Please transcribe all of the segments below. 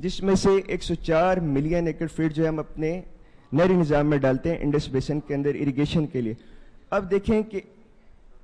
جس میں سے 104 ملین ایکڑ فیٹ جو ہے ہم اپنے نہری نظام میں ڈالتے ہیں انڈس بیسن کے اندر اریگیشن کے لیے. اب دیکھیں کہ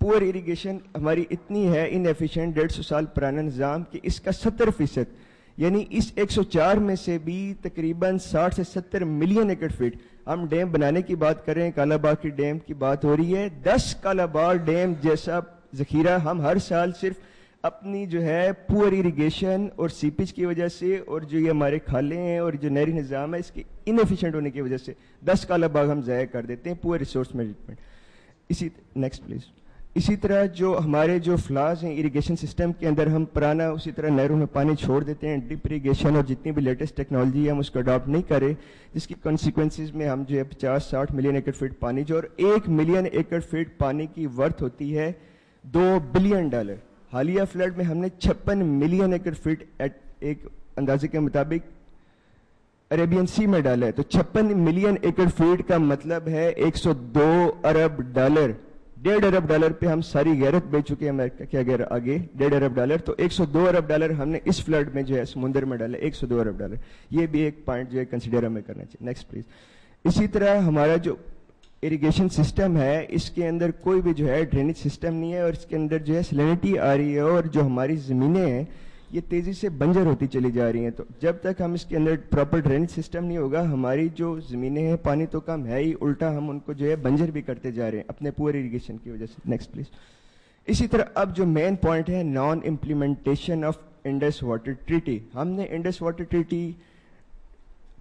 پور اریگیشن ہماری اتنی ہے ان ایفیشینٹ 150 سال پرانا نظام کہ اس کا 70% یعنی اس 104 میں سے بھی تقریباً 60 سے 70 ملین ایکڑ فیٹ ہم ڈیم بنانے کی بات کر رہے ہیں. کالا باغ کی ڈیم کی بات ہو رہی ہے. 10 کالا باغ ڈیم جیسا ذخیرہ ہم ہر سال صرف اپنی جو ہے پور اریگیشن اور سیپیج کی وجہ سے اور جو یہ ہمارے کھالے ہیں اور جو نہری نظام ہے اس کی انفیشینٹ ہونے کی وجہ سے 10 کالا باغ ہم ضائع کر دیتے ہیں پور ریسورس مینجمنٹ. Next please. اسی طرح جو ہمارے جو فلاز ہیں اریگیشن سسٹم کے اندر ہم پرانا اسی طرح نہروں میں پانی چھوڑ دیتے ہیں. ڈپ اریگیشن اور جتنی بھی لیٹسٹ ٹیکنالوجی ہے ہم اس کو اڈاپٹ نہیں کریں, جس کی کانسیکوینسز میں ہم جو ہے 50-60 ملین ایکڑ فیٹ پانی جو اور 1 ملین ایکڑ فیٹ پانی کی ورتھ ہوتی ہے $2 بلین. حالیہ فلڈ میں ہم نے 56 ملین ایکڑ فیٹ ایک اندازے کے مطابق عربین سی میں ڈالا ہے. تو 56 ملین ایکڑ فیٹ کا مطلب ہے $102 ارب. $1.5 ارب پہ ہم ساری غیرت بیچ چکے ہیں. امریکہ کیا گیا آگے $1.5 ارب. تو $102 ارب ہم نے اس فلڈ میں جو ہے سمندر میں ڈالے. $102 ارب. یہ بھی ایک پوائنٹ جو ہے کنسیڈر ہمیں کرنا چاہیے. Next please. اسی طرح ہمارا جو اریگیشن سسٹم ہے اس کے اندر کوئی بھی جو ہے ڈرینیج سسٹم نہیں ہے اور اس کے اندر جو ہے سلینٹی آ رہی ہے اور جو ہماری زمینیں ہیں یہ تیزی سے بنجر ہوتی چلی جا رہی ہیں. تو جب تک ہم اس کے اندر پراپر ڈرینیج سسٹم نہیں ہوگا ہماری جو زمینیں ہیں پانی تو کم ہے ہی, الٹا ہم ان کو جو ہے بنجر بھی کرتے جا رہے ہیں اپنے پورے اریگیشن کی وجہ سے. Next please. اسی طرح اب جو مین پوائنٹ ہے naan implementation of Indus water treaty. ہم نے انڈس واٹر ٹریٹی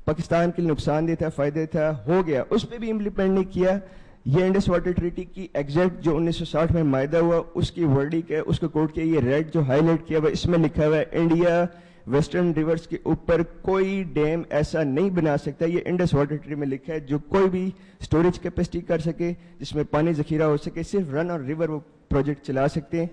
پاکستان کے لیے نقصان دہ تھا, فائدے تھا, ہو گیا, اس پہ بھی امپلیمنٹ نہیں کیا. یہ انڈس واٹر ٹریٹی کی ایگزیکٹ جو 1960 میں معاہدہ ہوا اس کی ورڈنگ ہے, اس کو کوٹ کیا. یہ ریڈ جو ہائی لائٹ کیا ہوا اس میں لکھا ہوا ہے انڈیا ویسٹرن ریورز کے اوپر کوئی ڈیم ایسا نہیں بنا سکتا. یہ انڈس واٹر ٹریٹی میں لکھا ہے جو کوئی بھی سٹوریج کیپیسٹی کر سکے جس میں پانی ذخیرہ ہو سکے, صرف رن اور ریور وہ پروجیکٹ چلا سکتے ہیں.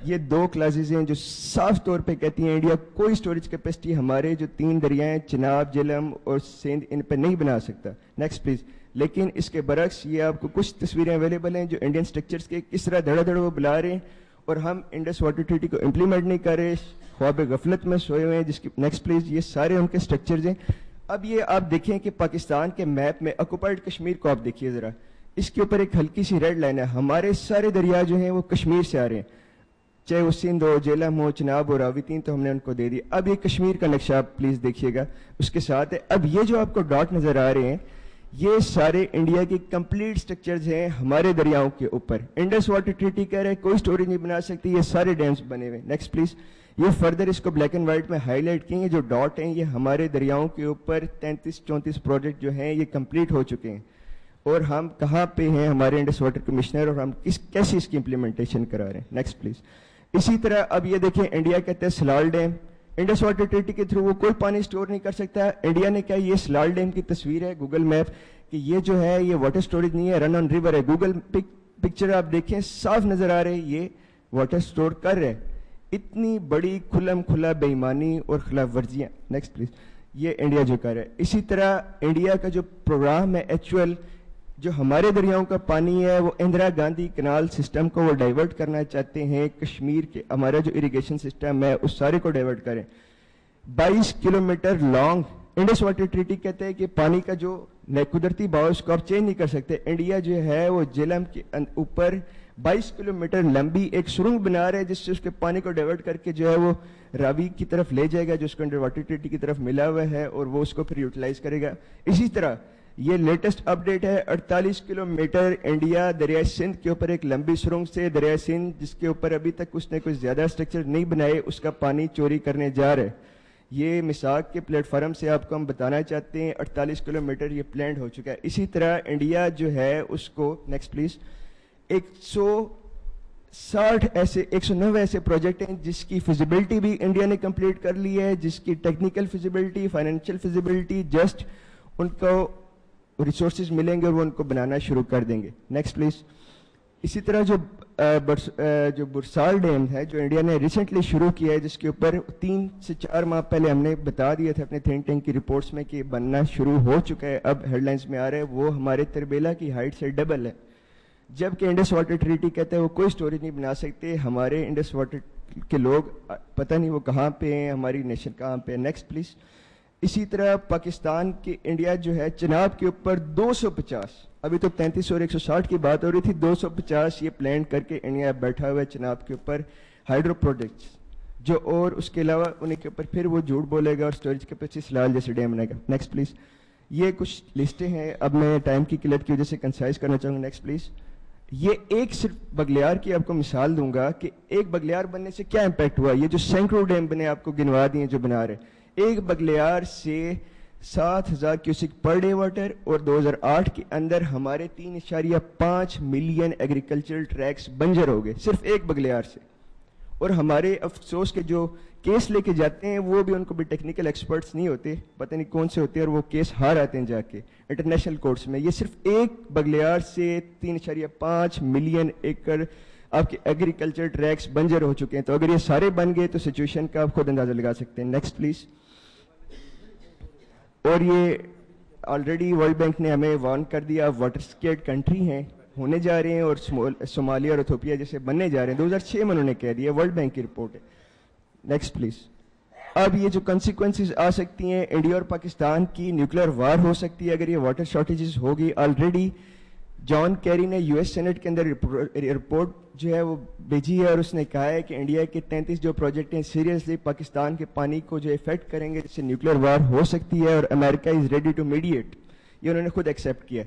یہ 2 کلاسز ہیں جو صاف طور پہ کہتی ہیں انڈیا کوئی سٹوریج کیپیسٹی ہمارے جو 3 دریائیں چناب, جہلم اور سندھ ان پہ نہیں بنا سکتا. Next please. لیکن اس کے برعکس یہ آپ کو کچھ تصویریں اویلیبل ہیں جو انڈین سٹرکچرز کے کس طرح دھڑا دھڑ وہ بلا رہے ہیں اور ہم انڈس واٹر ٹریٹی کو امپلیمنٹ نہیں کر رہے, خواب غفلت میں سوئے ہوئے ہیں. جس کی نیکسٹ پلیز. یہ سارے ان کے سٹرکچرز ہیں. اب یہ آپ دیکھیں کہ پاکستان کے میپ میں آکوپائڈ کشمیر کو آپ دیکھیے ذرا, اس کے اوپر ایک ہلکی سی ریڈ لائن ہے. ہمارے سارے دریا جو ہیں وہ کشمیر سے آ رہے ہیں, چاہے وہ سندھ ہو, جہلم ہو, چناب ہو, راوی, 3 تو ہم نے ان کو دے دی. اب یہ کشمیر کا نقشہ آپ پلیز دیکھیے گا اس کے ساتھ ہے. اب یہ جو آپ کو ڈاٹ نظر آ رہے ہیں یہ سارے انڈیا کی کمپلیٹ سٹرکچرز ہیں ہمارے دریاؤں کے اوپر. انڈس واٹر ٹریٹی کہہ رہے کوئی سٹوریج نہیں بنا سکتی, یہ سارے ڈیمز بنے ہوئے. Next please. یہ فردر اس کو بلیک اینڈ وائٹ میں ہائی لائٹ کیے ہیں. جو ڈاٹ ہیں یہ ہمارے دریاؤں کے اوپر 33-34 پروجیکٹ جو ہیں یہ کمپلیٹ ہو چکے ہیں اور ہم کہاں پہ ہیں ہمارے انڈس واٹر کمشنر اور ہم کیسے اس کی امپلیمنٹیشن کرا رہے ہیں. Next please. اسی طرح اب یہ دیکھیں انڈیا کہتے ہیں Salal dam. Indus water treaty کے تھرو وہ کوئی پانی سٹور نہیں کر سکتا. انڈیا نے کہا یہ سلال ڈیم کی تصویر ہے گوگل میپ کہ یہ جو ہے یہ واٹر سٹوریج نہیں ہے, رن آن ریور ہے. گوگل پکچر آپ دیکھیں صاف نظر آ رہے یہ واٹر سٹور کر رہے. اتنی بڑی کھلم کھلا بے ایمانی اور خلاف ورزیاں. Next please. یہ انڈیا جو کر رہا ہے. اسی طرح انڈیا کا جو پروگرام ہے ایکچوئل جو ہمارے دریاؤں کا پانی ہے وہ اندرا گاندھی کنال سسٹم کو وہ ڈائیورٹ کرنا چاہتے ہیں کشمیر کے. ہمارا جو اریگیشن سسٹم ہے اس سارے کو ڈائیورٹ کریں. 22 kilometre long. Indus water treaty کہتے ہیں کہ پانی کا جو قدرتی بہاؤ اس کو آپ چینج نہیں کر سکتے. انڈیا جو ہے وہ جہلم کے اوپر 22 کلومیٹر لمبی ایک سرنگ بنا رہے جس سے اس کے پانی کو ڈائیورٹ کر کے جو ہے وہ راوی کی طرف لے جائے گا جو اس کو انڈر واٹر ٹریٹی کی طرف ملا ہوا ہے اور وہ اس کو پھر یوٹیلائز کرے گا. اسی طرح یہ لیٹسٹ اپڈیٹ ہے 48 کلومیٹر انڈیا دریائے سندھ کے اوپر ایک لمبی سرنگ سے دریائے سندھ جس کے اوپر ابھی تک اس نے کوئی زیادہ سٹرکچر نہیں بنائے اس کا پانی چوری کرنے جا رہا ہے. یہ مساق کے پلیٹ فارم سے آپ کو ہم بتانا چاہتے ہیں 48 کلومیٹر یہ پلانڈ ہو چکا ہے. اسی طرح انڈیا جو ہے اس کو نیکسٹ پلیز 109 ایسے پروجیکٹ ہیں جس کی فیزیبلٹی بھی انڈیا نے کمپلیٹ کر لی ہے, جس کی technical feasibility, financial feasibility, just in کو ریسورسز ملیں گے اور وہ ان کو بنانا شروع کر دیں گے. Next please. اسی طرح جو برسال ڈیم ہے جو انڈیا نے ریسنٹلی شروع کیا ہے جس کے اوپر 3 سے 4 ماہ پہلے ہم نے بتا دیا تھا اپنے تھنک ٹینک کی رپورٹس میں کہ بننا شروع ہو چکا ہے, اب ہیڈ لائنز میں آ رہا ہے, وہ ہمارے تربیلا کی ہائٹ سے ڈبل ہے. جبکہ انڈس واٹر ٹریٹی کہتے ہیں وہ کوئی سٹوریج نہیں بنا سکتے. ہمارے انڈس واٹر کے لوگ پتہ نہیں وہ کہاں پہ ہیں, ہماری نیشن کہاں پہ ہے. Next please. اسی طرح پاکستان کے انڈیا جو ہے چناب کے اوپر 250، ابھی تو 35 اور 160 کی بات ہو رہی تھی، 250 یہ پلان کر کے انڈیا بیٹھا ہوا ہے چناب کے اوپر ہائیڈرو پروجیکٹس جو، اور اس کے علاوہ انہیں کے اوپر پھر وہ جھوٹ بولے گا اور اسٹوریج کیپیسٹی سلال جیسے ڈیم بنائے گا. Next please. یہ کچھ لسٹیں ہیں، اب میں ٹائم کی قلت کی وجہ سے کنسائز کرنا چاہوں گا. Next please. یہ ایک صرف بگلیار کی آپ کو مثال دوں گا کہ ایک بگلیار بننے سے کیا امپیکٹ ہوا. یہ جو سینکڑوں ڈیم بنے آپ کو گنوا دیے جو بنا رہے، ایک بگلیار سے 7,000 کیوسک پر ڈے واٹر، اور 2008 کے اندر ہمارے 3.5 ملین ایگریکلچرل ٹریکس بنجر ہو گئے صرف ایک بگلیار سے. اور ہمارے افسوس کے جو کیس لے کے جاتے ہیں وہ بھی ان کو بھی ٹیکنیکل ایکسپرٹس نہیں ہوتے، پتہ نہیں کون سے ہوتے ہیں، اور وہ کیس ہار آتے ہیں جا کے انٹرنیشنل کورٹس میں. یہ صرف ایک بگلیار سے 3.5 ملین ایکڑ آپ کے ایگریکلچر ٹریکس بنجر ہو چکے ہیں. تو اگر یہ سارے بن گئے تو سچویشن کا آپ خود اندازہ لگا سکتے ہیں. Next please. اور یہ آلریڈی ورلڈ بینک نے ہمیں وارن کر دیا، واٹر سکیئرڈ کنٹری ہیں ہونے جا رہے ہیں، اور صومالیہ اور ایتھوپیا جیسے بننے جا رہے ہیں. 2006 میں انہوں نے کہہ دیا، ورلڈ بینک کی رپورٹ ہے. Next please. اب یہ جو کنسیکوینسز آ سکتی ہیں، انڈیا اور پاکستان کی نیوکلیر وار ہو سکتی ہے اگر یہ واٹر شارٹیجز ہوگی. آلریڈی جان کیری نے یو ایس سینٹ کے اندر رپورٹ جو ہے وہ بھیجی ہے، اور اس نے کہا ہے کہ انڈیا کے 33 جو پروجیکٹ ہیں سیریسلی پاکستان کے پانی کو جو افیکٹ کریں گے، جس سے نیوکلیر وار ہو سکتی ہے، اور امریکہ از ریڈی ٹو میڈیٹ. یہ انہوں نے خود ایکسیپٹ کیا.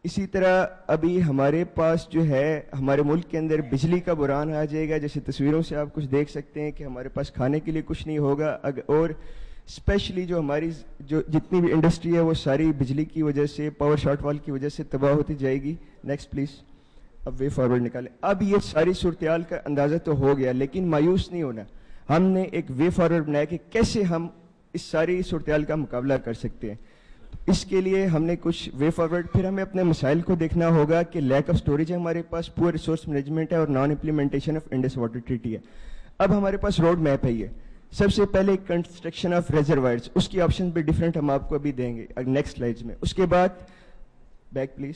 اسی طرح ابھی ہمارے پاس جو ہے ہمارے ملک کے اندر بجلی کا بحران آ جائے گا، جیسے تصویروں سے آپ کچھ دیکھ سکتے ہیں کہ ہمارے پاس کھانے کے لیے کچھ نہیں ہوگا. اور اسپیشلی جو ہماری جو جتنی بھی انڈسٹری ہے وہ ساری بجلی کی وجہ سے، پاور شارٹ فال کی وجہ سے تباہ ہوتی جائے گی. Next please. اب وے فارورڈ نکالیں. اب یہ ساری صورتحال کا اندازہ تو ہو گیا، لیکن مایوس نہیں ہونا. ہم نے ایک وے فارورڈ بنایا کہ کیسے ہم اس ساری صورتحال کا مقابلہ کر سکتے ہیں. اس کے لیے ہم نے کچھ وے فارورڈ، پھر ہمیں اپنے مسائل کو دیکھنا ہوگا کہ لیک آف اسٹوریج ہے ہمارے پاس، پور ریسورس مینجمنٹ ہے، اور naan implementation of Indus water treaty ہے. اب ہمارے پاس روڈ میپ ہے. یہ سب سے پہلے کنسٹرکشن آف ریزروائرز، اس کی آپشن بھی ڈفرینٹ ہم آپ کو ابھی دیں گے نیکسٹ سلائڈز میں. اس کے بعد بیک پلیز.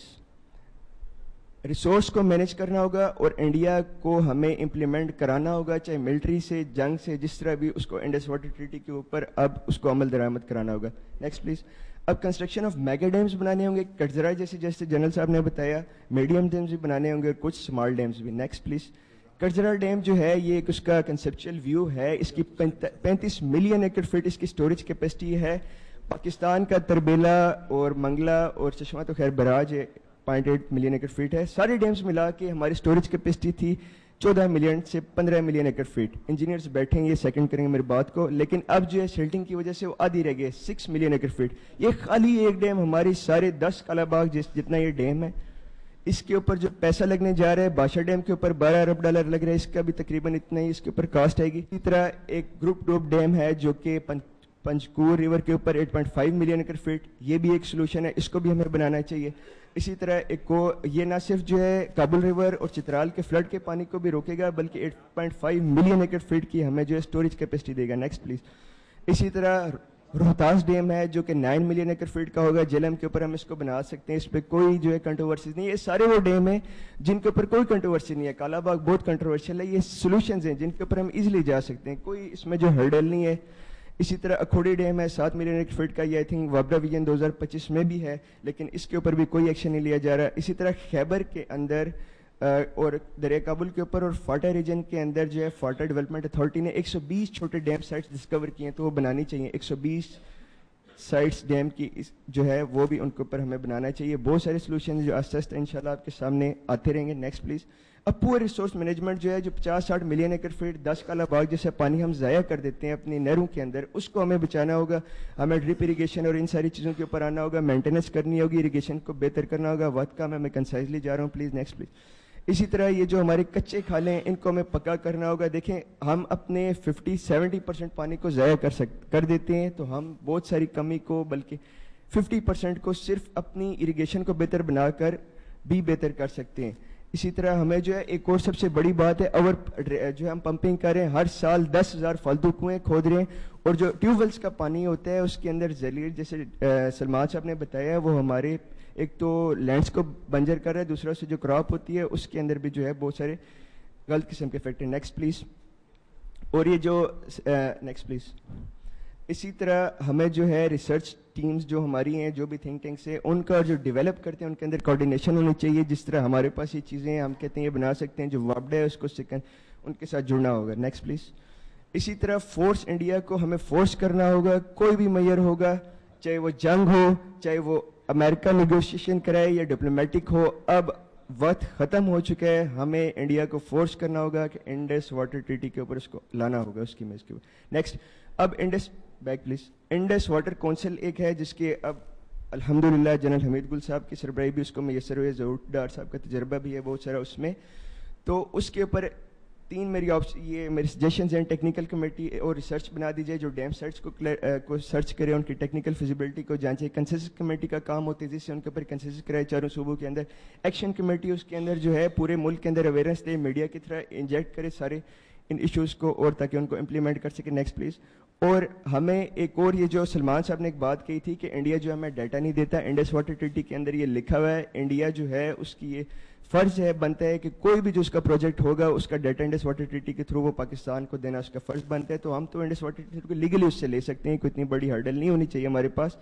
ریسورس کو مینیج کرنا ہوگا، اور انڈیا کو ہمیں امپلیمنٹ کرانا ہوگا، چاہے ملٹری سے، جنگ سے، جس طرح بھی اس کو انڈس واٹر ٹریٹی کے اوپر اب اس کو عمل درآمد کرانا ہوگا. Next please. اب کنسٹرکشن آف میگا ڈیمز بنانے ہوں گے، کٹزرا جیسے جنرل صاحب نے بتایا، میڈیم ڈیمز بھی بنانے ہوں گے، اور کچھ اسمال ڈیمز بھی. Next please. کٹزرا ڈیم جو ہے یہ ایک اس کا کنسیپچل ویو ہے. اس کی 35 ملین ایکڑ فٹ اس کی اسٹوریج کیپیسٹی ہے. پاکستان کا تربیلا اور منگلا اور چشمہ تو خیر براج ہے، 0.8 ملین ایکڑ فٹ ہے. سارے ڈیمز ملا کے ہماری اسٹوریج کیپیسٹی تھی 14 ملین سے 15 ملین ایکڑ فٹ. انجینئرز بیٹھیں گے سیکنڈ کریں گے میری بات کو، لیکن اب جو ہے سلٹنگ کی وجہ سے وہ آدھی رہ گئے 6 ملین ایکڑ فٹ. یہ خالی ایک ڈیم ہماری سارے 10 کالا باغ جتنا یہ ڈیم ہے، اس کے اوپر جو پیسہ لگنے جا رہا ہے، بادشاہ ڈیم کے اوپر $12 ارب لگ رہا ہے، اس کا بھی تقریباً اتنا ہی اس کے اوپر کاسٹ آئے گی. اسی طرح ایک گروپ ڈوب ڈیم ہے جو کہ پنجکور ریور کے اوپر 8.5 ملین ایکڑ فٹ، یہ بھی ایک سلوشن ہے، اس کو بھی ہمیں بنانا چاہیے. اسی طرح ایک کو یہ نہ صرف جو ہے کابل ریور اور چترال کے فلڈ کے پانی کو بھی روکے گا، بلکہ 8.5 ملین ایکڑ فٹ کی ہمیں جو ہے اسٹوریج کیپیسٹی دے گا. Next please. اسی طرح روہتاس ڈیم ہے جو کہ 9 ملین ایکڑ فٹ کا ہوگا، جیلم کے اوپر ہم اس کو بنا سکتے ہیں، اس پہ کوئی جو ہے کنٹروورسیز نہیں. یہ سارے وہ ڈیم ہیں جن کے اوپر کوئی کنٹروورسی نہیں ہے. کالا باغ بہت کنٹروورشل ہے. یہ سولوشنز ہیں جن کے اوپر ہم ایزیلی جا سکتے ہیں، کوئی اس میں جو ہرڈل نہیں ہے. اسی طرح اکھوڑی ڈیم ہے 7 ملین ایکڑ فٹ کا، یہ آئی تھنک وابرا ویژن 2025 میں بھی ہے، لیکن اس کے اوپر بھی کوئی ایکشن نہیں لیا جا رہا. اسی طرح خیبر کے اندر اور دریا کابل کے اوپر اور فاٹا ریجن کے اندر جو ہے فاٹا ڈیولپمنٹ اتھارٹی نے 120 چھوٹے ڈیم سائٹس ڈسکور کیے ہیں، تو وہ بنانی چاہیے. 120 سائٹس ڈیم کی جو ہے وہ بھی ان کے اوپر ہمیں بنانا چاہیے. بہت سارے سولوشن جو آہستہ آہستہ انشاءاللہ آپ کے سامنے آتے رہیں گے. Next please. اب پور ریسورس مینجمنٹ جو ہے جو 50-60 ملین ایکڑ فٹ 10 کالا باغ جیسے پانی ہم ضائع کر دیتے ہیں اپنی نہروں کے اندر، اس کو ہمیں بچانا ہوگا. ہمیں ڈرپ اریگیشن اور ان ساری چیزوں کے اوپر آنا ہوگا، مینٹیننس کرنی ہوگی، اریگیشن کو بہتر کرنا ہوگا. وقت کا میں کنسائزلی جا رہا ہوں پلیز. Next please. اسی طرح یہ جو ہمارے کچے کھالے ہیں ان کو ہمیں پکا کرنا ہوگا. دیکھیں ہم اپنے 50-70% پانی کو ضائع کر دیتے ہیں، تو ہم بہت ساری کمی کو بلکہ 50% کو صرف اپنی اریگیشن کو بہتر بنا کر بھی بہتر کر سکتے ہیں. اسی طرح ہمیں جو ہے ایک اور سب سے بڑی بات ہے جو ہم پمپنگ کر رہے ہیں، ہر سال 10,000 فالتو کنویں کھود رہے ہیں، اور جو ٹیوب ویلس کا پانی ہوتا ہے اس کے اندر ذلیل جیسے سلمان صاحب نے بتایا وہ ہمارے ایک تو لینڈس کو بنجر کر رہا ہے، دوسرا سے جو کراپ ہوتی ہے اس کے اندر بھی جو ہے بہت سارے غلط قسم کے افیکٹ ہیں. Next please. اور یہ جو نیکسٹ پلیز. اسی طرح ہمیں جو ہے ریسرچ ٹیمز جو ہماری ہیں, جو بھی تھنک ٹینکس ہیں, ان کا جو ڈیولپ کرتے ہیں ان کے اندر کوارڈینیشن ہونی چاہیے. جس طرح ہمارے پاس یہ چیزیں ہیں, ہم کہتے ہیں یہ بنا سکتے ہیں, جو وابڈا ہے اس کو سیکنڈ ان کے ساتھ جڑنا ہوگا. Next please. اسی طرح فورس انڈیا کو ہمیں فورس کرنا ہوگا, کوئی بھی میئر ہوگا, چاہے وہ جنگ ہو, چاہے وہ امریکہ نیگوشیشن کرائے یا ڈپلومیٹک ہو, اب وقت ختم ہو چکا ہے. ہمیں انڈیا کو فورس کرنا ہوگا کہ انڈس واٹر ٹریٹی کے اوپر اس کو لانا ہوگا, اس کی میز کے اوپر. نیکسٹ. اب Indus back please. Indus water council ایک ہے جس کے اب الحمدللہ جنرل حمید گل صاحب کی سربراہی بھی اس کو میسر ہوئی, ضرور ڈار صاحب کا تجربہ بھی ہے بہت سارا اس میں. تو اس کے اوپر تین میری سجیشنز ہیں. ٹیکنیکل کمیٹی اور ریسرچ بنا دی جائے جو ڈیم سائٹس کو سرچ کرے, ان کی ٹیکنیکل فیزیبلٹی کو جانچے. کنسنسس کمیٹی کا کام ہوتا ہے جس سے ان کے اوپر کنسنسس کرائے چاروں صوبوں کے اندر. ایکشن کمیٹی اس کے اندر جو ہے پورے ملک کے اندر اویئرنیس دے, میڈیا کی طرح انجیکٹ کرے سارے ان ایشوز کو, اور تاکہ ان کو امپلیمنٹ کر سکے. Next please. اور ہمیں ایک اور, یہ جو سلمان صاحب نے ایک بات کہی تھی کہ انڈیا جو ہمیں ڈیٹا نہیں دیتا, انڈس واٹر ٹریٹی کے اندر یہ لکھا ہوا ہے, انڈیا جو ہے اس کی یہ فرض ہے, بنتا ہے کہ کوئی بھی جو اس کا پروجیکٹ ہوگا اس کا ڈیٹا انڈس واٹر ٹریٹی کے تھرو وہ پاکستان کو دینا اس کا فرض بنتا ہے. تو ہم تو انڈس واٹر ٹریٹی کو لیگلی اس سے لے سکتے ہیں, کوئی اتنی بڑی ہرڈل نہیں ہونی چاہیے ہمارے پاس.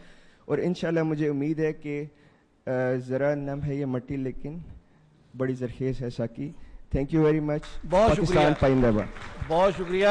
اور انشاءاللہ مجھے امید ہے کہ ذرا نم ہے یہ مٹی لیکن بڑی زرخیز ہے ساکی. Thank you very much. بہت شکریہ, پاکستان پائندہ باد. بہت شکریہ.